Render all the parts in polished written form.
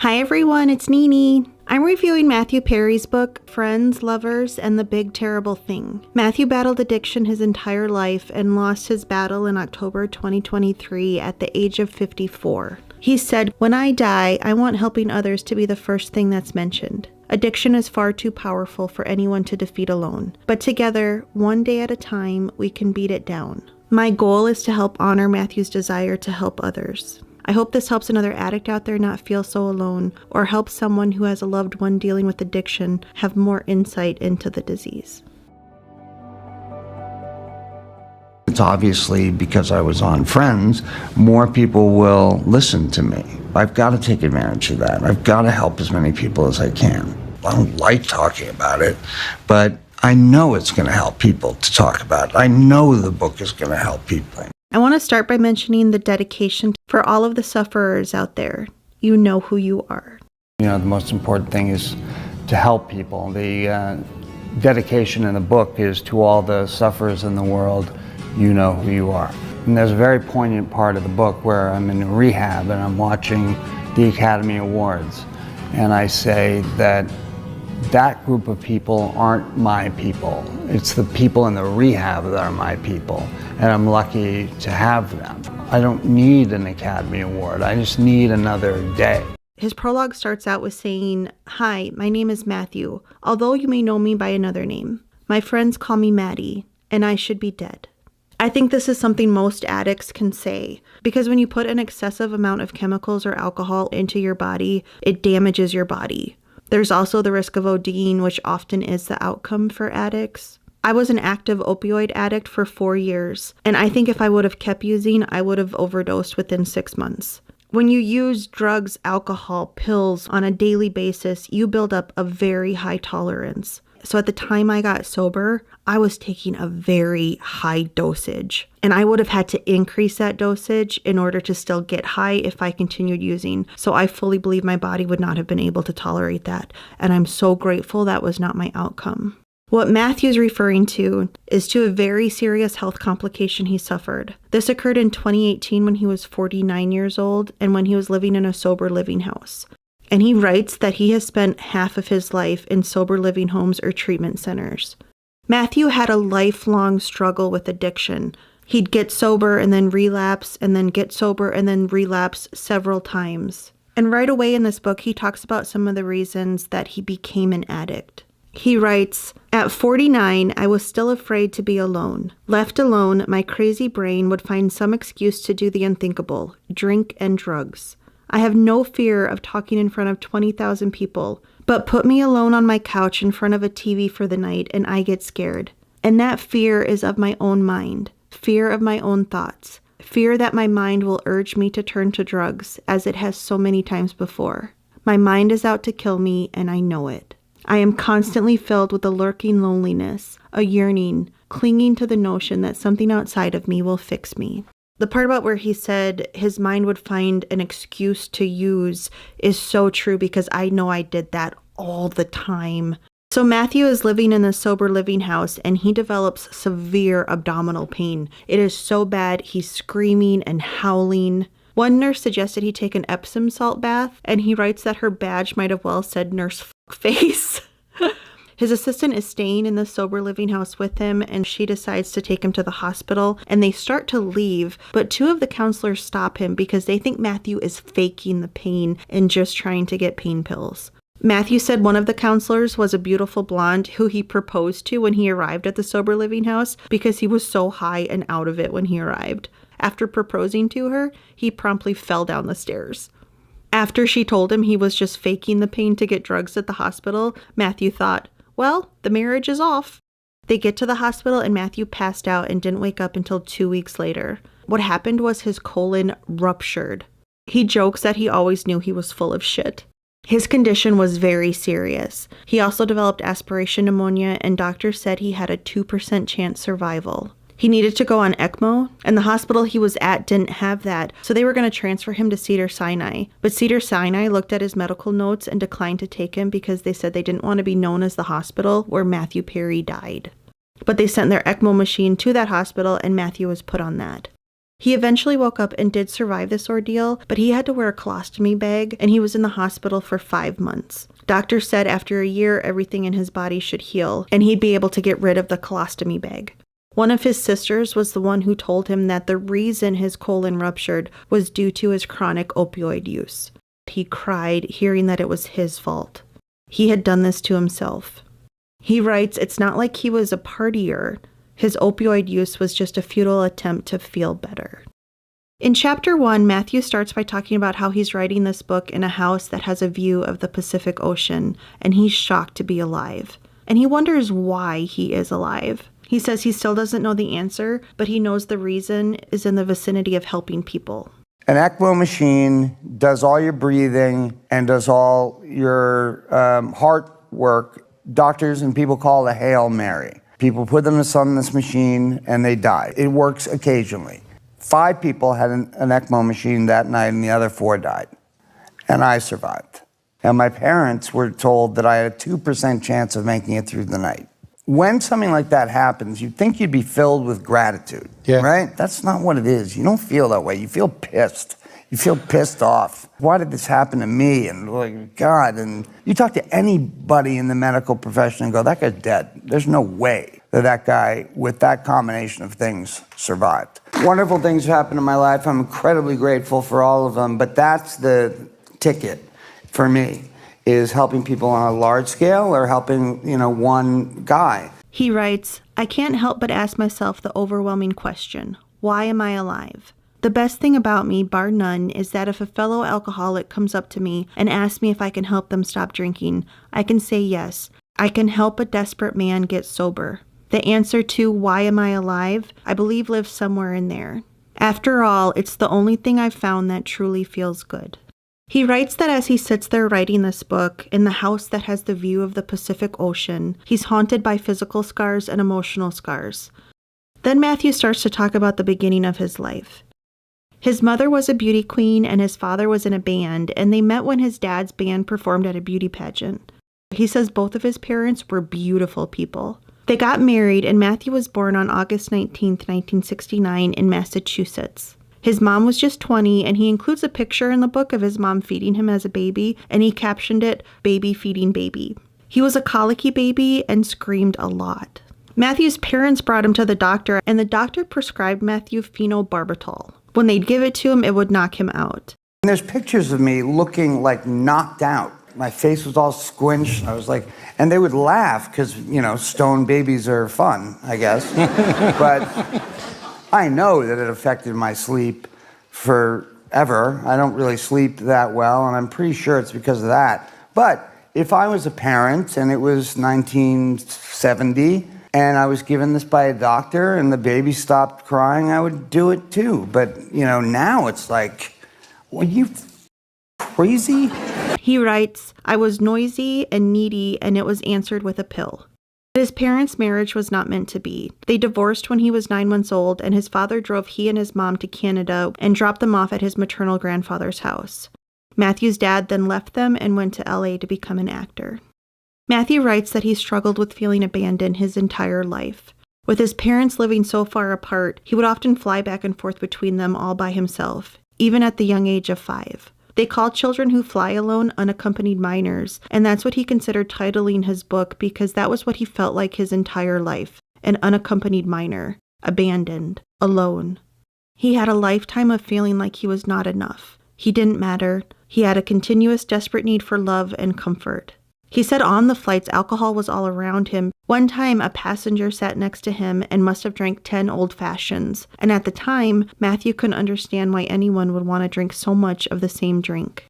Hi everyone, it's Nini. I'm reviewing Matthew Perry's book, Friends, Lovers, and the Big Terrible Thing. Matthew battled addiction his entire life and lost his battle in October 2023 at the age of 54. He said, "When I die, I want helping others to be the first thing that's mentioned. Addiction is far too powerful for anyone to defeat alone. But together, one day at a time, we can beat it down." My goal is to help honor Matthew's desire to help others. I hope this helps another addict out there not feel so alone, or helps someone who has a loved one dealing with addiction have more insight into the disease. It's obviously because I was on Friends, more people will listen to me. I've got to take advantage of that. I've got to help as many people as I can. I don't like talking about it, but I know it's going to help people to talk about it. I know the book is going to help people. I want to start by mentioning the dedication for all of the sufferers out there. You know who you are. The most important thing is to help people. The dedication in the book is to all the sufferers in the world. You know who you are. And there's a very poignant part of the book where I'm in rehab and I'm watching the Academy Awards. And I say that group of people aren't my people. It's the people in the rehab that are my people. And I'm lucky to have them. I don't need an Academy Award. I just need another day. His prologue starts out with saying, "Hi, my name is Matthew, although you may know me by another name. My friends call me Maddie, and I should be dead." I think this is something most addicts can say, because when you put an excessive amount of chemicals or alcohol into your body, it damages your body. There's also the risk of ODing, which often is the outcome for addicts. I was an active opioid addict for 4 years, and I think if I would have kept using, I would have overdosed within 6 months. When you use drugs, alcohol, pills on a daily basis, you build up a very high tolerance. So at the time I got sober, I was taking a very high dosage, and I would have had to increase that dosage in order to still get high if I continued using. So I fully believe my body would not have been able to tolerate that, and I'm so grateful that was not my outcome. What Matthew's referring to is to a very serious health complication he suffered. This occurred in 2018 when he was 49 years old and when he was living in a sober living house. And he writes that he has spent half of his life in sober living homes or treatment centers. Matthew had a lifelong struggle with addiction. He'd get sober and then relapse, and then get sober and then relapse several times. And right away in this book, he talks about some of the reasons that he became an addict. He writes, "At 49, I was still afraid to be alone. Left alone, my crazy brain would find some excuse to do the unthinkable, drink and drugs. I have no fear of talking in front of 20,000 people, but put me alone on my couch in front of a TV for the night and I get scared. And that fear is of my own mind, fear of my own thoughts, fear that my mind will urge me to turn to drugs, as it has so many times before. My mind is out to kill me, and I know it. I am constantly filled with a lurking loneliness, a yearning, clinging to the notion that something outside of me will fix me." The part about where he said his mind would find an excuse to use is so true, because I know I did that all the time. So Matthew is living in a sober living house and he develops severe abdominal pain. It is so bad he's screaming and howling. One nurse suggested he take an Epsom salt bath, and he writes that her badge might have well said "nurse face." His assistant is staying in the sober living house with him, and she decides to take him to the hospital, and they start to leave, but 2 of the counselors stop him because they think Matthew is faking the pain and just trying to get pain pills. Matthew said one of the counselors was a beautiful blonde who he proposed to when he arrived at the sober living house because he was so high and out of it when he arrived. After proposing to her, he promptly fell down the stairs. After she told him he was just faking the pain to get drugs at the hospital, Matthew thought, well, the marriage is off. They get to the hospital and Matthew passed out and didn't wake up until 2 weeks later. What happened was his colon ruptured. He jokes that he always knew he was full of shit. His condition was very serious. He also developed aspiration pneumonia, and doctors said he had a 2% chance survival. He needed to go on ECMO, and the hospital he was at didn't have that, so they were going to transfer him to Cedars-Sinai. But Cedars-Sinai looked at his medical notes and declined to take him because they said they didn't want to be known as the hospital where Matthew Perry died. But they sent their ECMO machine to that hospital, and Matthew was put on that. He eventually woke up and did survive this ordeal, but he had to wear a colostomy bag, and he was in the hospital for 5 months. Doctors said after a year, everything in his body should heal, and he'd be able to get rid of the colostomy bag. One of his sisters was the one who told him that the reason his colon ruptured was due to his chronic opioid use. He cried, hearing that it was his fault. He had done this to himself. He writes, it's not like he was a partier. His opioid use was just a futile attempt to feel better. In chapter 1, Matthew starts by talking about how he's writing this book in a house that has a view of the Pacific Ocean, and he's shocked to be alive. And he wonders why he is alive. He says he still doesn't know the answer, but he knows the reason is in the vicinity of helping people. An ECMO machine does all your breathing and does all your heart work. Doctors and people call it a Hail Mary. People put them on this machine and they die. It works occasionally. 5 people had an ECMO machine that night and the other 4 died. And I survived. And my parents were told that I had a 2% chance of making it through the night. When something like that happens, you'd think you'd be filled with gratitude, right? That's not what it is. You don't feel that way. You feel pissed. You feel pissed off. Why did this happen to me? And like, God, and you talk to anybody in the medical profession and go, that guy's dead. There's no way that guy with that combination of things survived. Wonderful things have happened in my life. I'm incredibly grateful for all of them, but that's the ticket for me, is helping people on a large scale or helping, one guy. He writes, I can't help but ask myself the overwhelming question, why am I alive? The best thing about me, bar none, is that if a fellow alcoholic comes up to me and asks me if I can help them stop drinking, I can say yes. I can help a desperate man get sober. The answer to why am I alive, I believe lives somewhere in there. After all, it's the only thing I've found that truly feels good. He writes that as he sits there writing this book, in the house that has the view of the Pacific Ocean, he's haunted by physical scars and emotional scars. Then Matthew starts to talk about the beginning of his life. His mother was a beauty queen and his father was in a band, and they met when his dad's band performed at a beauty pageant. He says both of his parents were beautiful people. They got married, and Matthew was born on August 19, 1969 in Massachusetts. His mom was just 20, and he includes a picture in the book of his mom feeding him as a baby, and he captioned it, Baby Feeding Baby. He was a colicky baby and screamed a lot. Matthew's parents brought him to the doctor, and the doctor prescribed Matthew phenobarbital. When they'd give it to him, it would knock him out. And there's pictures of me looking like knocked out. My face was all squinched. I was like, and they would laugh because, stoned babies are fun, I guess. But I know that it affected my sleep forever. I don't really sleep that well, and I'm pretty sure it's because of that. But if I was a parent and it was 1970 and I was given this by a doctor and the baby stopped crying, I would do it too. But, now it's like, are you crazy? He writes, I was noisy and needy, and it was answered with a pill. His parents' marriage was not meant to be. They divorced when he was 9 months old, and his father drove he and his mom to Canada and dropped them off at his maternal grandfather's house. Matthew's dad then left them and went to LA to become an actor. Matthew writes that he struggled with feeling abandoned his entire life. With his parents living so far apart, he would often fly back and forth between them all by himself, even at the young age of 5. They call children who fly alone unaccompanied minors, and that's what he considered titling his book because that was what he felt like his entire life, an unaccompanied minor, abandoned, alone. He had a lifetime of feeling like he was not enough. He didn't matter. He had a continuous desperate need for love and comfort. He said on the flights alcohol was all around him. One time a passenger sat next to him and must have drank 10 old fashions, and at the time, Matthew couldn't understand why anyone would want to drink so much of the same drink.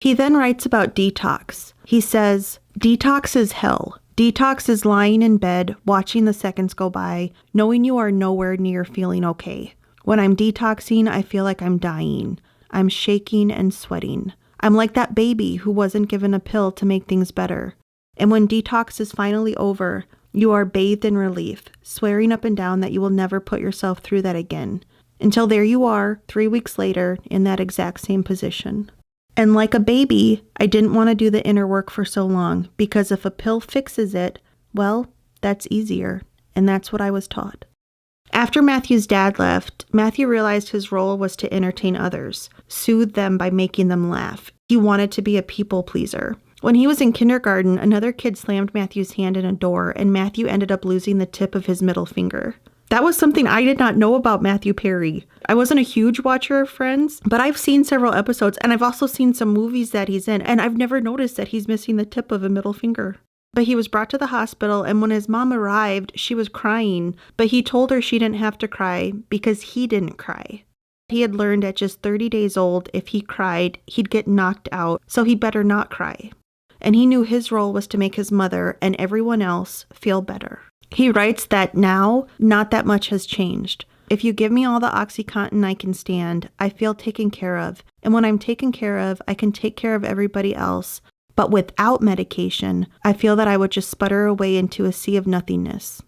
He then writes about detox. He says, detox is hell. Detox is lying in bed, watching the seconds go by, knowing you are nowhere near feeling okay. When I'm detoxing, I feel like I'm dying. I'm shaking and sweating. I'm like that baby who wasn't given a pill to make things better. And when detox is finally over, you are bathed in relief, swearing up and down that you will never put yourself through that again. Until there you are, 3 weeks later, in that exact same position. And like a baby, I didn't want to do the inner work for so long, because if a pill fixes it, well, that's easier. And that's what I was taught. After Matthew's dad left, Matthew realized his role was to entertain others, soothe them by making them laugh. He wanted to be a people pleaser. When he was in kindergarten, another kid slammed Matthew's hand in a door, and Matthew ended up losing the tip of his middle finger. That was something I did not know about Matthew Perry. I wasn't a huge watcher of Friends, but I've seen several episodes, and I've also seen some movies that he's in, and I've never noticed that he's missing the tip of a middle finger. But he was brought to the hospital, and when his mom arrived, she was crying, but he told her she didn't have to cry because he didn't cry. He had learned at just 30 days old, if he cried, he'd get knocked out, so he'd better not cry. And he knew his role was to make his mother and everyone else feel better. He writes that now, not that much has changed. If you give me all the OxyContin I can stand, I feel taken care of. And when I'm taken care of, I can take care of everybody else. But without medication, I feel that I would just sputter away into a sea of nothingness.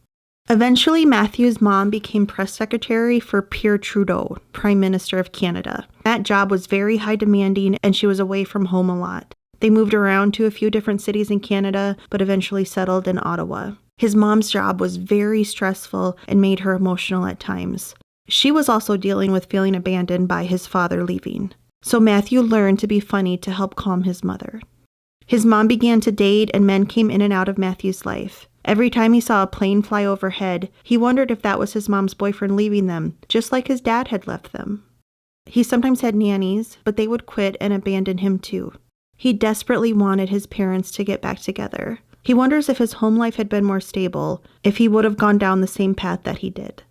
Eventually, Matthew's mom became press secretary for Pierre Trudeau, Prime Minister of Canada. That job was very high demanding, and she was away from home a lot. They moved around to a few different cities in Canada, but eventually settled in Ottawa. His mom's job was very stressful and made her emotional at times. She was also dealing with feeling abandoned by his father leaving. So Matthew learned to be funny to help calm his mother. His mom began to date, and men came in and out of Matthew's life. Every time he saw a plane fly overhead, he wondered if that was his mom's boyfriend leaving them, just like his dad had left them. He sometimes had nannies, but they would quit and abandon him too. He desperately wanted his parents to get back together. He wonders if his home life had been more stable, if he would have gone down the same path that he did.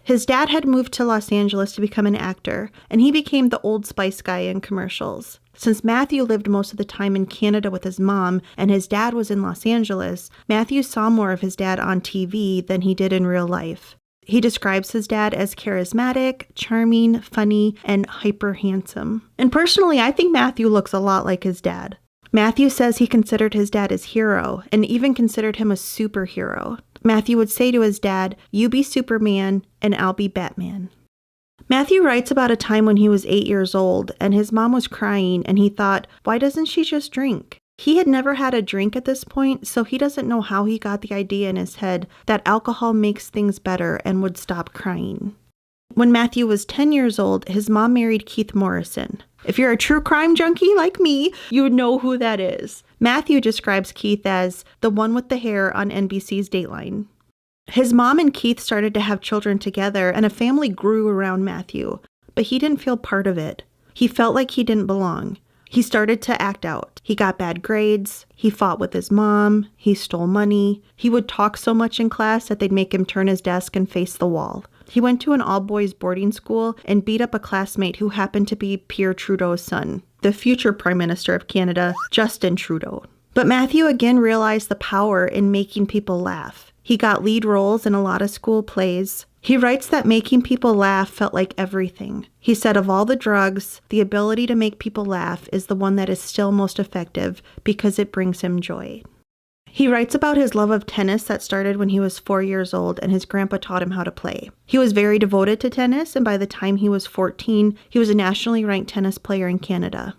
His dad had moved to Los Angeles to become an actor, and he became the Old Spice guy in commercials. Since Matthew lived most of the time in Canada with his mom, and his dad was in Los Angeles, Matthew saw more of his dad on TV than he did in real life. He describes his dad as charismatic, charming, funny, and hyper handsome. And personally, I think Matthew looks a lot like his dad. Matthew says he considered his dad his hero, and even considered him a superhero. Matthew would say to his dad, "You be Superman, and I'll be Batman." Matthew writes about a time when he was 8 years old, and his mom was crying, and he thought, why doesn't she just drink? He had never had a drink at this point, so he doesn't know how he got the idea in his head that alcohol makes things better and would stop crying. When Matthew was 10 years old, his mom married Keith Morrison. If you're a true crime junkie like me, you would know who that is. Matthew describes Keith as the one with the hair on NBC's Dateline. His mom and Keith started to have children together, and a family grew around Matthew, but he didn't feel part of it. He felt like he didn't belong. He started to act out. He got bad grades. He fought with his mom. He stole money. He would talk so much in class that they'd make him turn his desk and face the wall. He went to an all-boys boarding school and beat up a classmate who happened to be Pierre Trudeau's son, the future Prime Minister of Canada, Justin Trudeau. But Matthew again realized the power in making people laugh. He got lead roles in a lot of school plays. He writes that making people laugh felt like everything. He said of all the drugs, the ability to make people laugh is the one that is still most effective because it brings him joy. He writes about his love of tennis that started when he was 4 years old, and his grandpa taught him how to play. He was very devoted to tennis, and by the time he was 14, he was a nationally ranked tennis player in Canada.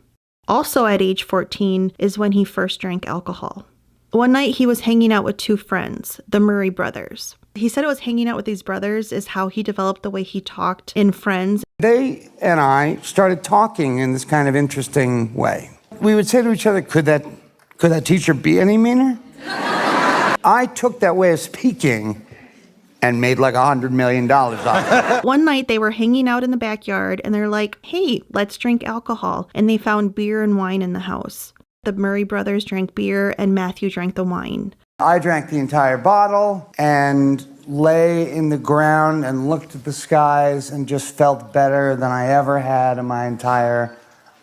Also at age 14 is when he first drank alcohol. One night he was hanging out with two friends, the Murray brothers. He said it was hanging out with these brothers is how he developed the way he talked in Friends. They and I started talking in this kind of interesting way. We would say to each other, could that teacher be any meaner? I took that way of speaking and made like $100 million off it. One night they were hanging out in the backyard and they're like, hey, let's drink alcohol. And they found beer and wine in the house. The Murray brothers drank beer and Matthew drank the wine. I drank the entire bottle and lay in the ground and looked at the skies and just felt better than I ever had in my entire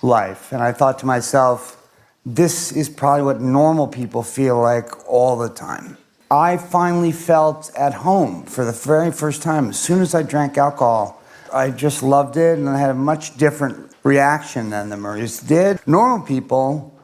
life. And I thought to myself, this is probably what normal people feel like all the time. I finally felt at home for the very first time. As soon as I drank alcohol, I just loved it, and I had a much different reaction than the Murrays did. Normal people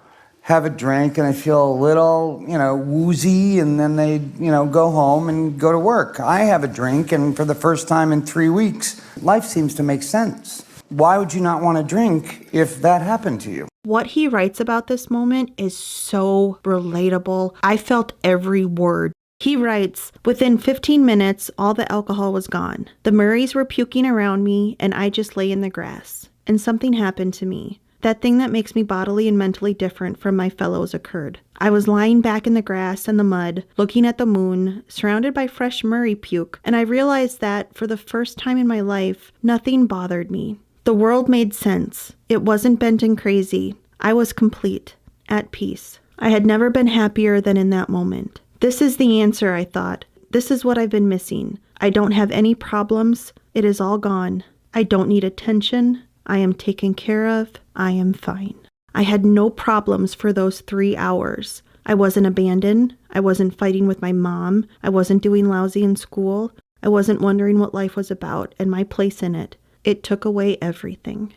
have a drink and they feel a little, woozy, and then they, go home and go to work. I have a drink, and for the first time in 3 weeks, life seems to make sense. Why would you not want to drink if that happened to you? What he writes about this moment is so relatable. I felt every word. He writes, within 15 minutes, all the alcohol was gone. The Murrays were puking around me, and I just lay in the grass. And something happened to me. That thing that makes me bodily and mentally different from my fellows occurred. I was lying back in the grass and the mud, looking at the moon, surrounded by fresh Murray puke, and I realized that, for the first time in my life, nothing bothered me. The world made sense. It wasn't bent and crazy. I was complete, at peace. I had never been happier than in that moment. This is the answer, I thought. This is what I've been missing. I don't have any problems. It is all gone. I don't need attention. I am taken care of. I am fine. I had no problems for those 3 hours. I wasn't abandoned. I wasn't fighting with my mom. I wasn't doing lousy in school. I wasn't wondering what life was about and my place in it. It took away everything.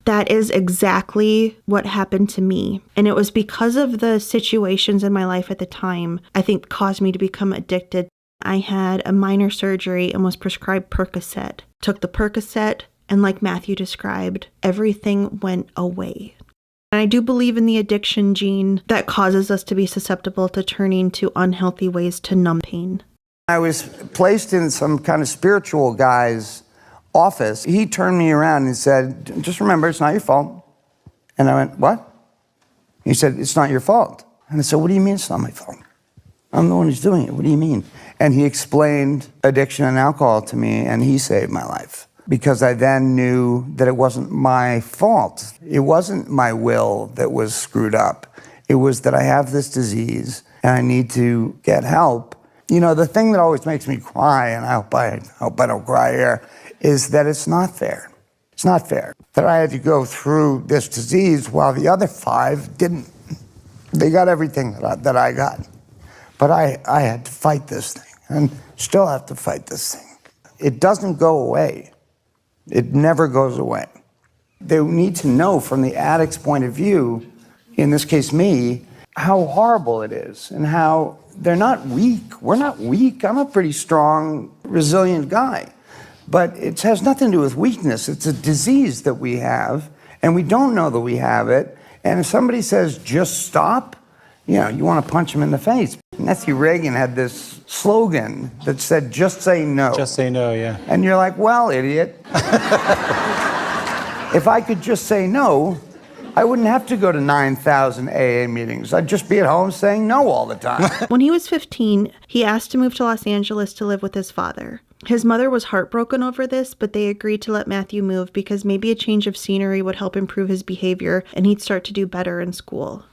That is exactly what happened to me. And it was because of the situations in my life at the time, I think, caused me to become addicted. I had a minor surgery and was prescribed Percocet. Took the Percocet, and like Matthew described, everything went away. And I do believe in the addiction gene that causes us to be susceptible to turning to unhealthy ways to numb pain. I was placed in some kind of spiritual guy's office. He turned me around and said, just remember, it's not your fault. And I went, what? He said, it's not your fault. And I said, what do you mean it's not my fault? I'm the one who's doing it. What do you mean? And he explained addiction and alcohol to me, and he saved my life. Because I then knew that it wasn't my fault. It wasn't my will that was screwed up. It was that I have this disease and I need to get help. You know, the thing that always makes me cry, and I hope I don't cry here, is that it's not fair. It's not fair that I had to go through this disease while the other 5 didn't. They got everything that I got. But I had to fight this thing and still have to fight this thing. It doesn't go away. It never goes away. They need to know from the addict's point of view, in this case me, how horrible it is and how they're not weak. We're not weak. I'm a pretty strong, resilient guy. But it has nothing to do with weakness. It's a disease that we have, and we don't know that we have it. And if somebody says, just stop, you know, you want to punch them in the face. Nancy Reagan had this slogan that said, just say no. Just say no, yeah. And you're like, well, idiot. If I could just say no, I wouldn't have to go to 9,000 AA meetings. I'd just be at home saying no all the time. When he was 15, he asked to move to Los Angeles to live with his father. His mother was heartbroken over this, but they agreed to let Matthew move because maybe a change of scenery would help improve his behavior and he'd start to do better in school.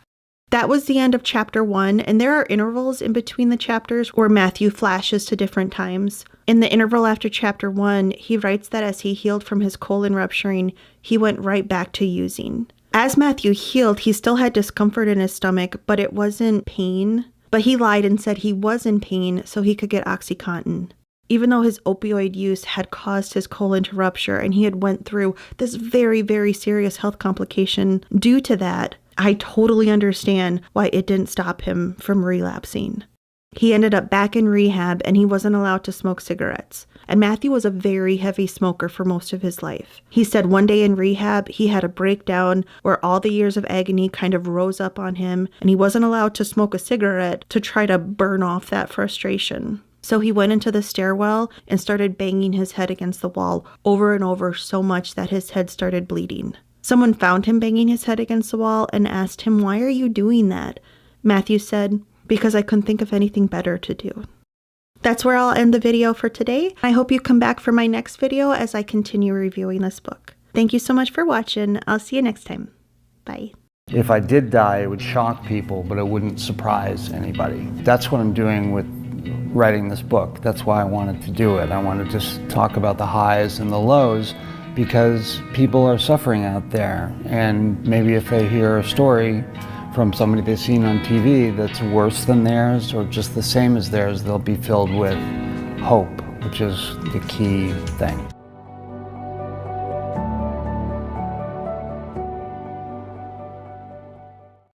That was the end of chapter 1, and there are intervals in between the chapters where Matthew flashes to different times. In the interval after chapter 1, he writes that as he healed from his colon rupturing, he went right back to using. As Matthew healed, he still had discomfort in his stomach, but it wasn't pain. But he lied and said he was in pain so he could get OxyContin. Even though his opioid use had caused his colon to rupture and he had went through this very, very serious health complication due to that, I totally understand why it didn't stop him from relapsing. He ended up back in rehab and he wasn't allowed to smoke cigarettes. And Matthew was a very heavy smoker for most of his life. He said one day in rehab, he had a breakdown where all the years of agony kind of rose up on him and he wasn't allowed to smoke a cigarette to try to burn off that frustration. So he went into the stairwell and started banging his head against the wall over and over so much that his head started bleeding. Someone found him banging his head against the wall and asked him, "Why are you doing that?" Matthew said, "Because I couldn't think of anything better to do." That's where I'll end the video for today. I hope you come back for my next video as I continue reviewing this book. Thank you so much for watching. I'll see you next time. Bye. If I did die, it would shock people, but it wouldn't surprise anybody. That's what I'm doing with writing this book. That's why I wanted to do it. I wanted to just talk about the highs and the lows, because people are suffering out there, and maybe if they hear a story from somebody they've seen on TV that's worse than theirs or just the same as theirs, they'll be filled with hope, which is the key thing.